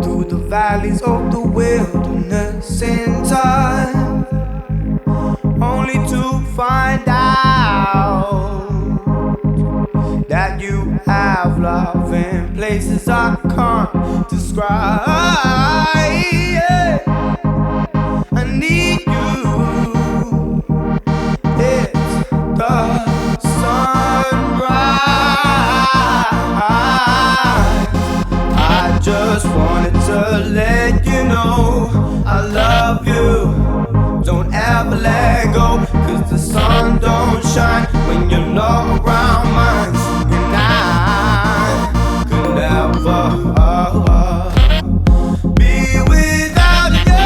through the valleys of the wilderness in time, only to find out that you have love in places I can't describe. Yeah. I need you. It's the sunrise. I just wanted to let you know I love you. Don't ever let go, 'cause the sun don't shine when you're not around mine. And I could never be without you.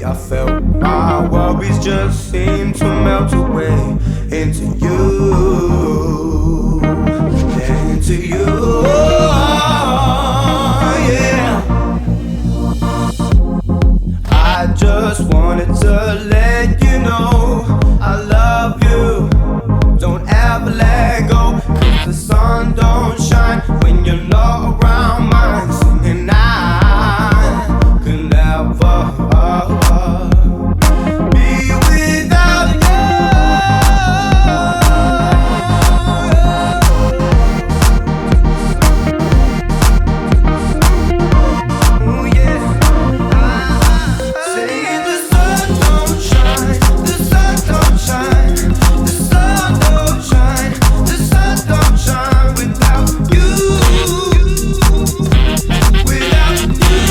I felt my worries just seem to melt away into you, into you, yeah. I just wanted to let you know I love you. Don't ever let go, 'cause the sun don't shine when you're not around mine. Singing I could never be without you. Ooh, yeah. Saying the sun don't shine, the sun don't shine, the sun don't shine, the sun don't shine without you. Without you.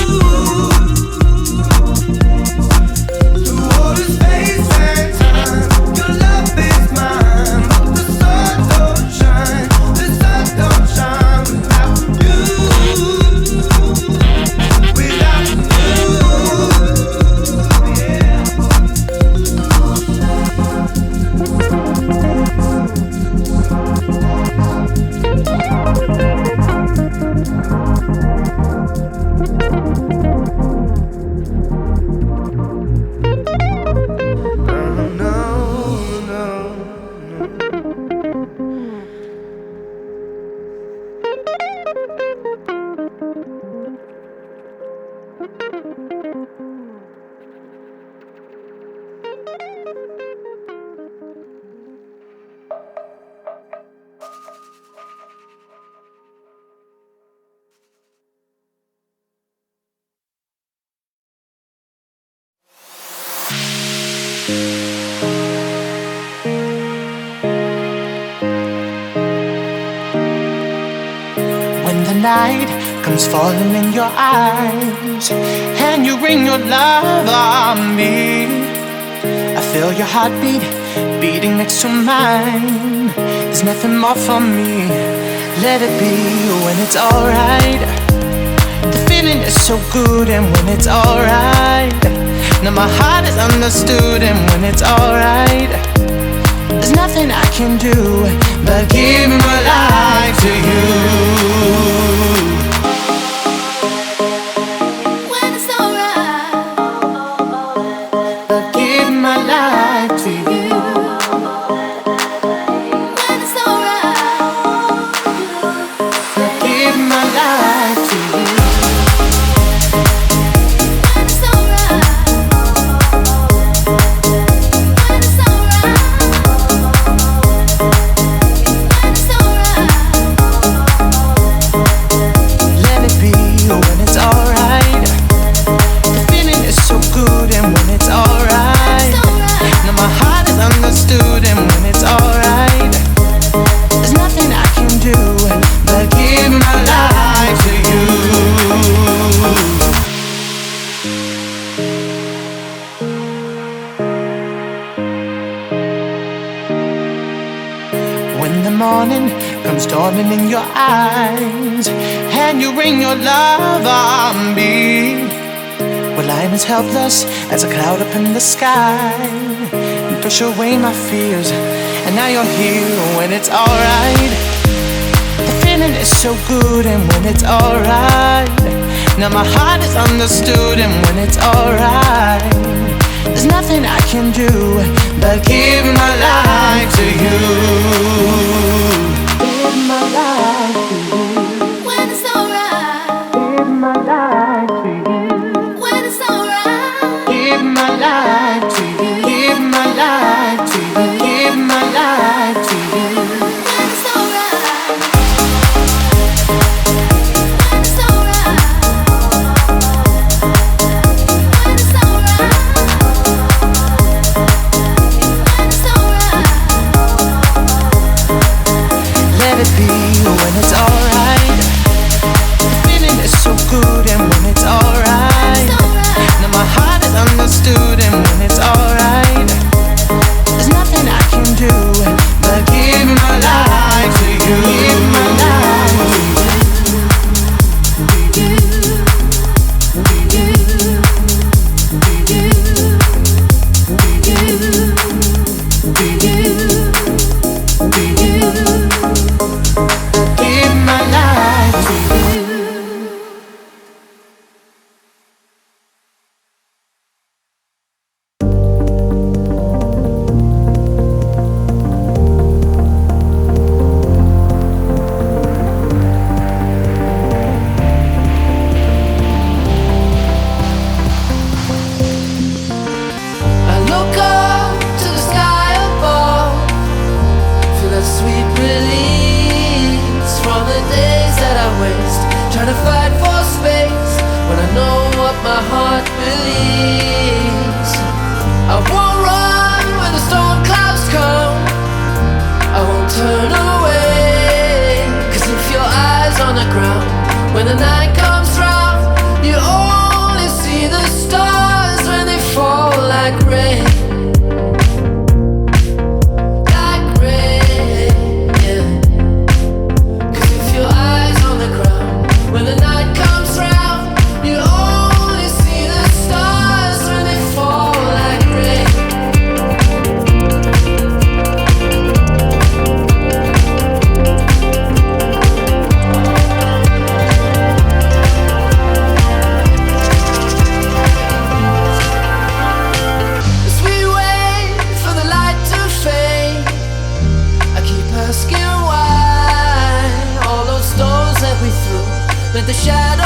Night comes falling in your eyes, and you bring your love on me. I feel your heartbeat beating next to mine. There's nothing more for me. Let it be when it's alright. The feeling is so good, and when it's alright. Now my heart is understood, and when it's alright. There's nothing I can do but give my life to you. When it's alright, but give my life to you. when it's alright, But give my life to you. when it's alright, when it's alright, when it's alright. the morning comes dawning in your eyes, and you ring your love on me. Well, I'm as helpless as a cloud up in the sky, and push away my fears, and now you're here when it's alright. The feeling is so good, and when it's alright, now my heart is understood, and when it's alright, there's nothing I can do but give my life to you. Give my life to you. When it's alright. Give my life to you. When it's alright. Give my life to you. Give my life to you. Give my life to you. When it's alright. When it's alright. When it's alright. When it's alright. Let it be when it's alright. The feeling is so good, and when it's alright, now my heart is understood, and when it's alright, there's nothing I can do but give my life to you. Give my life to you. Give my life to you. I look up to the sky above, feel that sweet release from the days that I waste, trying to fight for space when I know what my heart believes. I won't run when the storm clouds come, I won't turn away, 'cause if your eyes on the ground when the night comes round, you only see the stars when they fall like rain. Like rain, yeah. 'Cause if your eyes on the ground when the night comes round, you only see the stars when they fall like rain. As we wait for the light to fade, I keep asking why all those stones that we threw let the shadow